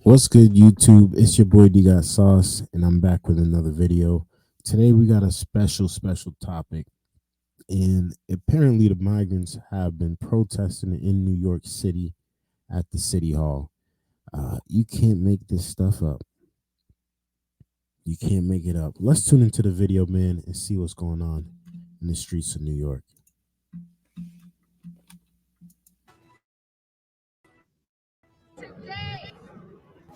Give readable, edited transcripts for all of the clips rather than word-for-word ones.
What's good, YouTube? It's your boy Dgotsauce, and I'm back with another video. Today we got a special topic, and apparently the migrants have been protesting in New York City at the City Hall. You can't make this stuff up. You can't make it up. Let's tune into the video, man, and see what's going on in the streets of New York. Today,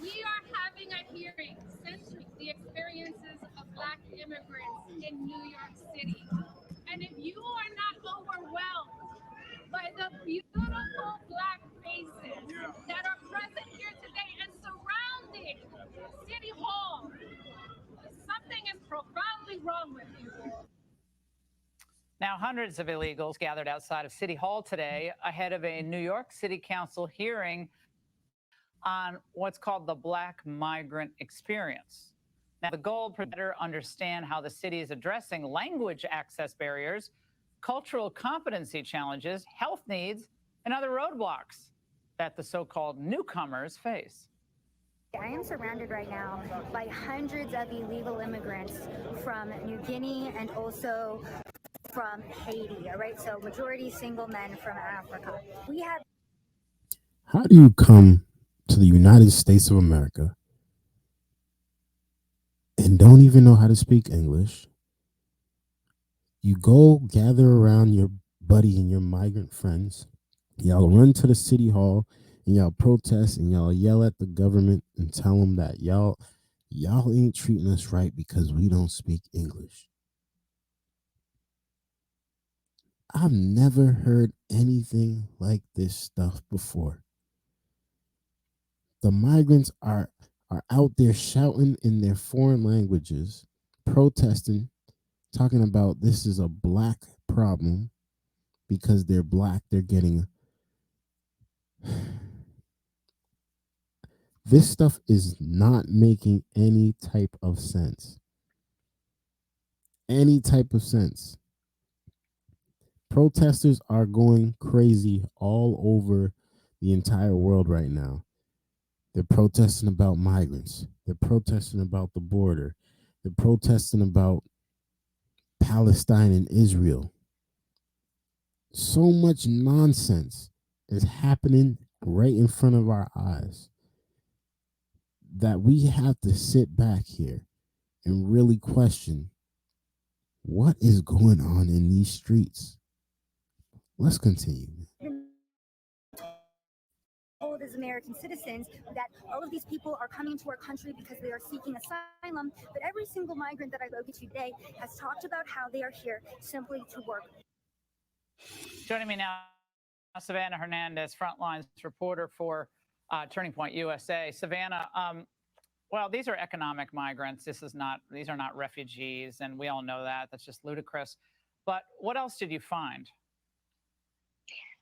we are having a hearing centering the experiences of Black immigrants in New York City. And if you are not overwhelmed by the beautiful Black faces that are present here today and surrounding City Hall, something is profoundly wrong with you. Now, hundreds of illegals gathered outside of City Hall today ahead of a New York City Council hearing on what's called the Black migrant experience. Now, the goal to better understand how the city is addressing language access barriers, cultural competency challenges, health needs, and other roadblocks that the so-called newcomers face. I am surrounded right now by hundreds of illegal immigrants from New Guinea and also from Haiti, all right? So majority single men from Africa. We have. How do you come to the United States of America and don't even know how to speak English? You go gather around your buddy and your migrant friends. Y'all run to the City Hall and y'all protest and y'all yell at the government and tell them that y'all ain't treating us right because we don't speak English. I've never heard anything like this stuff before. The migrants are out there shouting in their foreign languages, protesting, talking about this is a Black problem because they're Black. They're getting. This stuff is not making any type of sense. Any type of sense. Protesters are going crazy all over the entire world right now. They're protesting about migrants. They're protesting about the border. They're protesting about Palestine and Israel. So much nonsense is happening right in front of our eyes that we have to sit back here and really question what is going on in these streets. Let's continue. Told as American citizens that all of these people are coming to our country because they are seeking asylum, but every single migrant that I spoke to today has talked about how they are here simply to work. Joining me now, Savannah Hernandez, Frontlines reporter for Turning Point USA. Savannah, well, these are economic migrants. These are not refugees, and we all know that. That's just ludicrous. But what else did you find?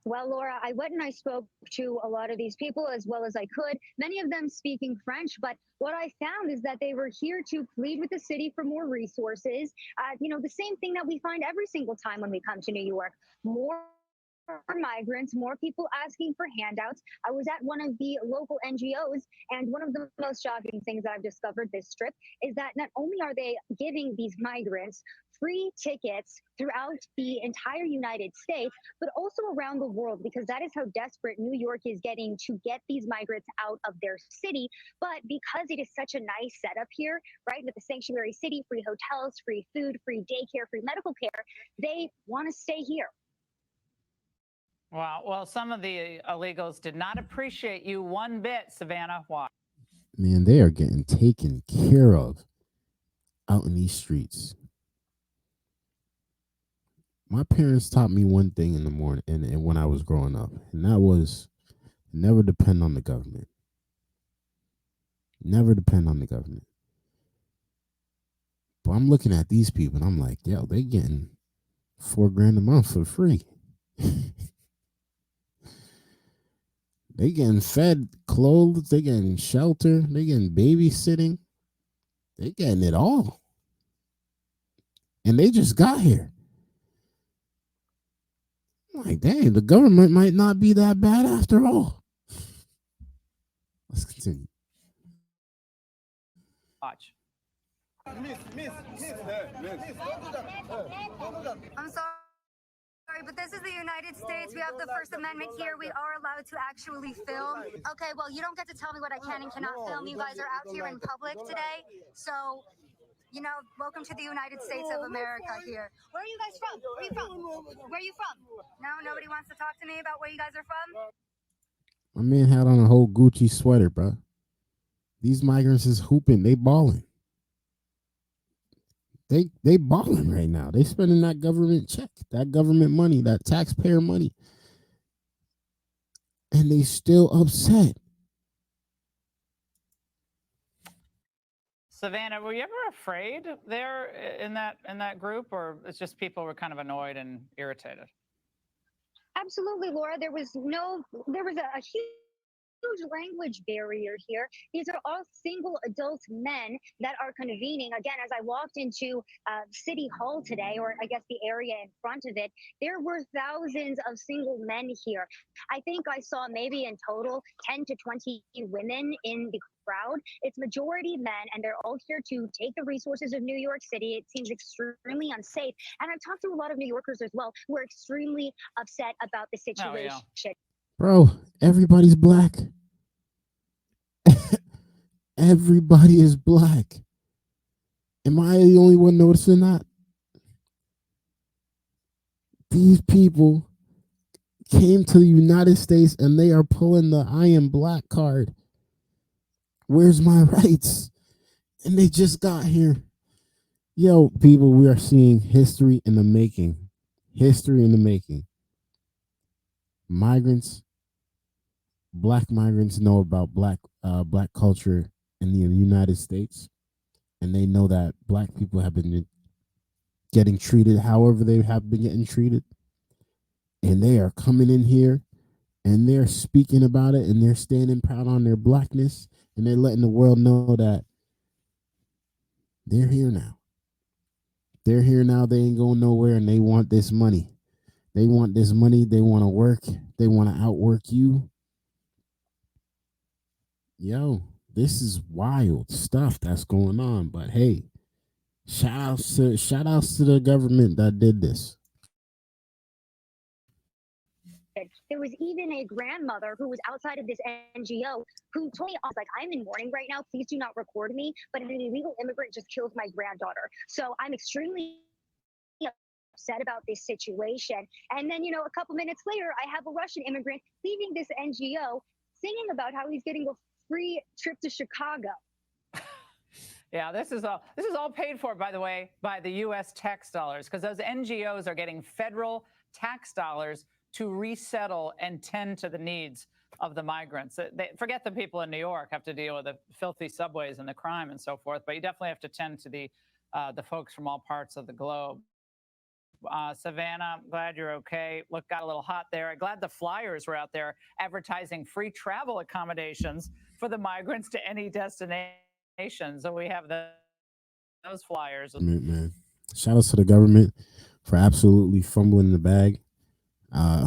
Well, Laura, I went and I spoke to a lot of these people as well as I could, many of them speaking French. But what I found is that they were here to plead with the city for more resources. The same thing that we find every single time when we come to New York. More migrants, more people asking for handouts. I was at one of the local NGOs, and one of the most shocking things that I've discovered this trip is that not only are they giving these migrants free tickets throughout the entire United States, but also around the world, because that is how desperate New York is getting to get these migrants out of their city. But because it is such a nice setup here, right, with the sanctuary city, free hotels, free food, free daycare, free medical care, they want to stay here. Wow. Well, some of the illegals did not appreciate you one bit, Savannah. Why? Man, they are getting taken care of out in these streets. My parents taught me one thing in the morning and when I was growing up, and that was never depend on the government. Never depend on the government. But I'm looking at these people and I'm like, yo, they getting $4,000 a month for free. They getting fed, clothes, they getting shelter, they getting babysitting, they getting it all. And they just got here. I'm like, dang, the government might not be that bad after all. Let's continue. I'm sorry, but this is the United States. We have the First Amendment here. We are allowed to actually film. Okay, well, you don't get to tell me what I can and cannot film. You guys are out here in public today. So, you know, welcome to the United States of America here. Where are you guys from? Where are you from? Where are you from? No, nobody wants to talk to me about where you guys are from? My man had on a whole Gucci sweater, bro. These migrants is hooping. They balling. They balling right now. They spending that government check, that government money, that taxpayer money. And they still upset. Savannah, were you ever afraid there in that group, or it's just people were kind of annoyed and irritated? Absolutely, Laura. There was a huge language barrier here. These are all single adult men that are convening. Again, as I walked into City Hall today, or I guess the area in front of it, there were thousands of single men here. I think I saw maybe in total 10 to 20 women in the crowd. It's majority men, and they're all here to take the resources of New York City. It seems extremely unsafe. And I've talked to a lot of New Yorkers as well who are extremely upset about the situation. Oh, yeah. Bro, everybody's black. Everybody is black. Am I the only one noticing that? These people came to the United States and they are pulling the I am black card. Where's my rights? And they just got here. Yo, people, we are seeing history in the making. History in the making. Migrants, black migrants know about black culture in the United States, and they know that black people have been getting treated however they have been getting treated, and they are coming in here and they're speaking about it, and they're standing proud on their blackness, and they're letting the world know that they're here now. They're here now. They ain't going nowhere, and they want this money. They want this money. They want to work. They want to outwork you. Yo, this is wild stuff that's going on. But hey, shout outs to the government that did this. There was even a grandmother who was outside of this NGO who told me, I was like, I'm in mourning right now. Please do not record me. But an illegal immigrant just killed my granddaughter. So I'm extremely upset about this situation. And then, a couple minutes later, I have a Russian immigrant leaving this NGO singing about how he's getting a free trip to Chicago. Yeah, this is all paid for, by the way, by the U.S. tax dollars, because those NGOs are getting federal tax dollars to resettle and tend to the needs of the migrants. Forget the people in New York have to deal with the filthy subways and the crime and so forth, but you definitely have to tend to the folks from all parts of the globe. Savannah, I'm glad you're okay. Look, got a little hot there. I'm glad the flyers were out there advertising free travel accommodations for the migrants to any destination. So we have those flyers. Man. Shout out to the government for absolutely fumbling the bag,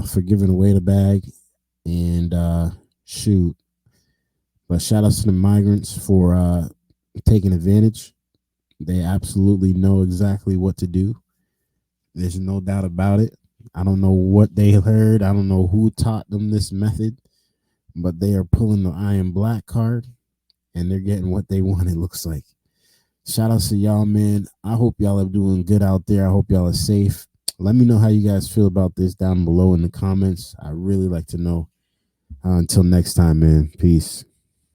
for giving away the bag, and shoot. But shout out to the migrants for taking advantage. They absolutely know exactly what to do. There's no doubt about it. I don't know what they heard. I don't know who taught them this method, but they are pulling the I am black card, and they're getting what they want, it looks like. Shout out to y'all, man. I hope y'all are doing good out there. I hope y'all are safe. Let me know how you guys feel about this down below in the comments. I really like to know. Until next time, man. Peace.